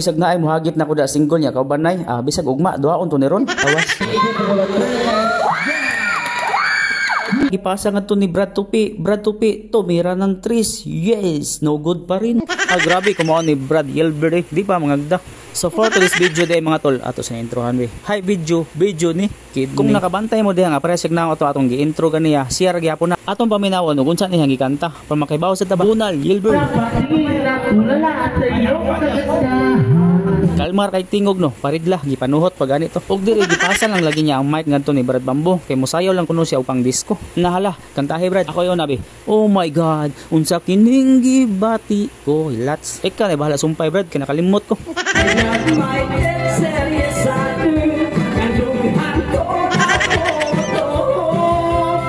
Bisag na ay muhagit na ko da single niya kaubanay. Bisag ugma duhaon to ni ron. Awas. Gipasa nga to ni Brad Tupi. Brad Tupi, tumira ng tris. Yes, no good pa rin. Grabe, kumao ni Brad Yelber eh. Di pa mangagda. So for today's video day mga tol, ato sa introhan we. Hi video ni Kid. Kung nakabantay mo diha nga presig na ato atong gi-intro ganiya, share gyapon na atong paminawon ug unsa niyang gikanta. Para makaibaw sa tabunal, Yelber. Kalmar kay tingog no, paridla gipanuhot pag ganito. Og diri gipasan lang lagi niya ang mic ngadto ni Brad Bambo kay mosayaw lang kuno siya og pang disco. Nahala, kantahe Brad. Ako yon abi. Oh my god, unsa kining gibati ko, lats. Ika na bahala sumpay Brad, kay nakalimot ko.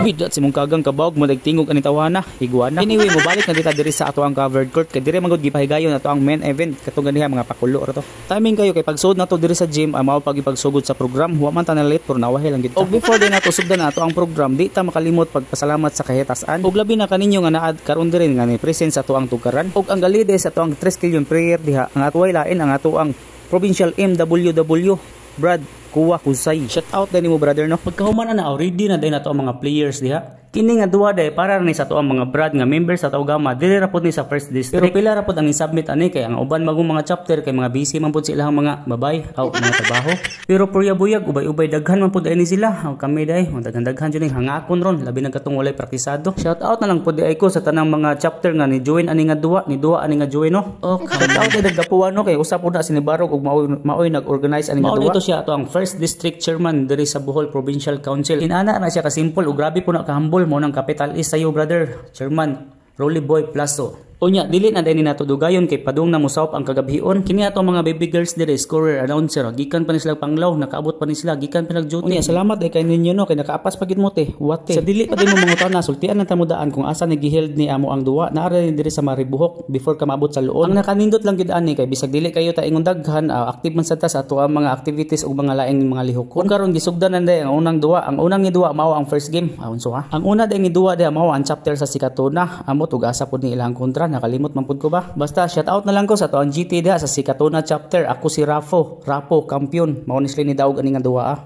Bidat si mong kagang kabawg mo nagtingog ani tawana iguana. Anyway, mobalik na dita diri sa ato ang covered court kay diri magud gipahigayon ato ang main event katong ganiha mga pakulo ra to. Timing kayo kay pagsud nato diri sa gym mao pag ipagsugod sa program, wa man ta na late pero nawahi lang gid ta. Og before din nato sugdan nato ang program, di ta makalimot pagpasalamat sa kahitasan. Og labi na kaninyo nga naad karon diri nga ni presence sa ato ang tugaran. Og ang galide sa ato ang 3 kilyon prayer diha ang ato lain ang ato ang provincial MWW Brad Kuwa Kusay. Shout out din mo brother no. Pagkahuman na already na din nato ang mga players diha. Kini nga duwa day para ni sa to ang mga brad nga members sa Taugama dili ra pud ni sa first district. Pero pila ra pud ang i-submit ani kay ang uban magong mga chapter kay mga busy man pud sila mga babay aw mga trabaho. Pero purya-buyag ubay-ubay daghan man pud ani sila. Aw kami day daghan-daghan jud ning hangakon ron labi na katong walay praktisado. Shout out na lang pud ay ko sa tanang mga chapter nga ni join ani nga duwa ani nga join no. Okay. Shout out day dagdapuan no kay usa pud na sinibarog ug maoy nag-organize ani nga duwa. Ito siya to ang first district chairman diri sa Bohol Provincial Council. Inana na siya ka simple ug grabe po na kahambol mo ng capital is sayo brother chairman Rolly Boy Plaso. Unya dili na din nato dugayon kay padung na musawp ang kagabhion. Kini ato mga baby girls dire scorer announcer gikan pa ni sila panglaw nakaabot pa ni sila gikan pa nag-duty. Unya salamat ay kay ninyo no kay nakaapas pagid mo te. Wate. Sa dili pa din mo mangutana sultian ang tamudaan kung asa nagiheld ni amo ang duwa naara din dire sa Maribuhok before ka maabot sa luon. Ang nakanindot lang gid ani kay bisag dili kayo ta ingon daghan active man sa ta sa ato ang mga activities ug mga laing mga lihokon. Karon gisugdanan day ang unang duwa. Ang unang ni duwa mao ang first game. Unso ha. Ang una day ni duwa day mao ang chapter sa Sikatuna. Amo tugasa pud ni ilang kontra nakalimot man pud ko ba. Basta shout out na lang ko sa to ang GT diha sa Sikatuna chapter. Ako si Rapo kampiyon. Mao ni sila ni daog ani nga duwa.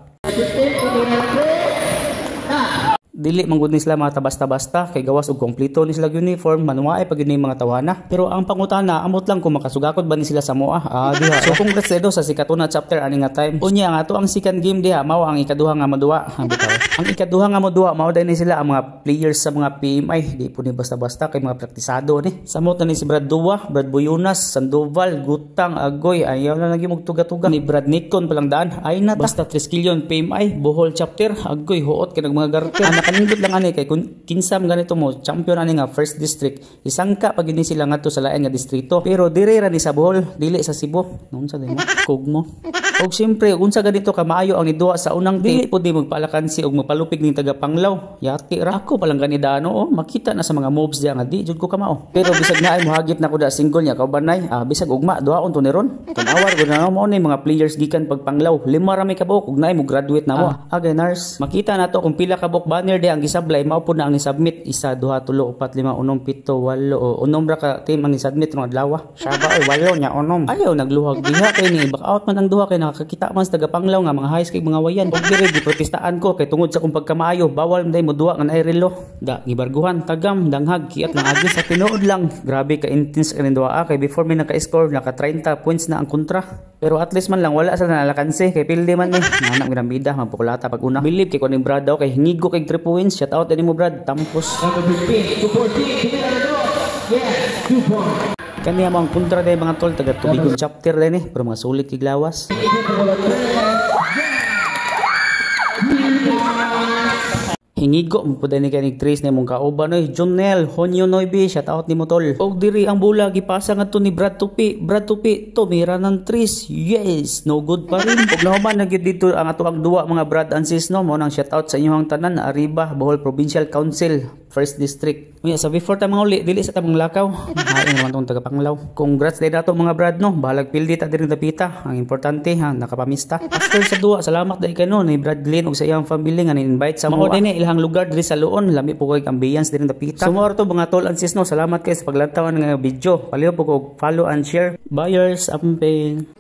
Dili manggod ni sila mga basta-basta kay gawas og kompleto ni sila uniform manuwaay pag ni mga tawana. Pero ang pangutana amot lang kung makasugakod ba ni sila sa moa. Diha. So congrats dedo sa Sikatuna chapter ani nga time. Unya nga ato ang second game diha mao ang ikaduha nga moduwa. Ang ikaduha nga moduwa mao din ni sila ang mga players sa mga PMI. Di po ni basta-basta kay mga praktisado ni. Samot na ni si Brad Duwa, Brad Boyonas, Sandoval, Gutang, Agoy ayaw na lagi mugtuga-tuga ni Brad Nikon palang daan. Ay na basta 3 kilyon PMI Bohol chapter Agoy huot kay mga garte. Kanindot lang ani kay kun kinsam ganito mo champion ani nga first district isangka pag ini sila ngadto sa lain nga distrito pero dire ra ni sa Bohol dili sa Cebu unsa din mo kugmo og syempre unsa ganito ka maayo ang niduwa sa unang dili pud di magpalakansi og magpalupig ning taga Panglaw yati ra ako palang ganidano makita na sa mga moves diya nga di jud ko kamao pero bisag na ay mohagit na ko da single niya kaubanay bisag ugma duhaon to ni ron tan-awar gud na mo ni mga players gikan pag Panglaw lima ra may kabuk ug naay mo graduate na mo againars makita nato kung pila ka book banner di ang gisablay mao pud na ang ni-submit 1 2 3 4 5 6 7 8 unom ra ka team ang ni-submit rong adlaw siya ba ay walo nya unom ayaw nagluhag diha kay ni back out man ang duha kay nakakita man sa taga Panglaw nga mga high school mga wayan og dire giprotestaan ko kay tungod sa kung pagkamaayo bawal nday mo duha nga naay relo da gibarguhan tagam danghag kiat lang agi sa tinuod lang grabe ka intense kaning duha kay before may naka-score naka 30 points na ang kontra pero at least man lang wala sa nalakansi kay pilde man ni nanak gyud bida magpukulata pag una believe kay kuning brad daw kay hingigo kay 3 points shout out din mo brad tampos kaniya mo ang kontra day mga tol taga Tubigon chapter din pero mga sulit kiglawas hingigo mo pud ni kaning Trace ni mong kauban oy Jonel Honyo Noibi shout out nimo tol og diri ang bola gipasa ngadto ni Brad Tupi tumira ng Trace yes no good pa rin og nahuman na gyud dito ang ato ang duwa mga brad and sis no mo nang shout out sa inyong tanan Arriba Bohol Provincial Council First District. Unya sa before ta mga uli dili sa tamang lakaw. Hain naman tong taga Panglao. Congrats day nato mga brad no. Bahalag pildi ta diri dapita. Ang importante ha nakapamista. After sa duwa salamat day kanon ni Brad Glenn ug sa iyang family nga ni-invite sa mao dinhi ilahang lugar diri sa Luon. Lami po kay ambience diri dapita. Sumor to mga tol and sis no. Salamat kay sa paglantawan nga video. Paliw po ko follow and share. Buyers amping.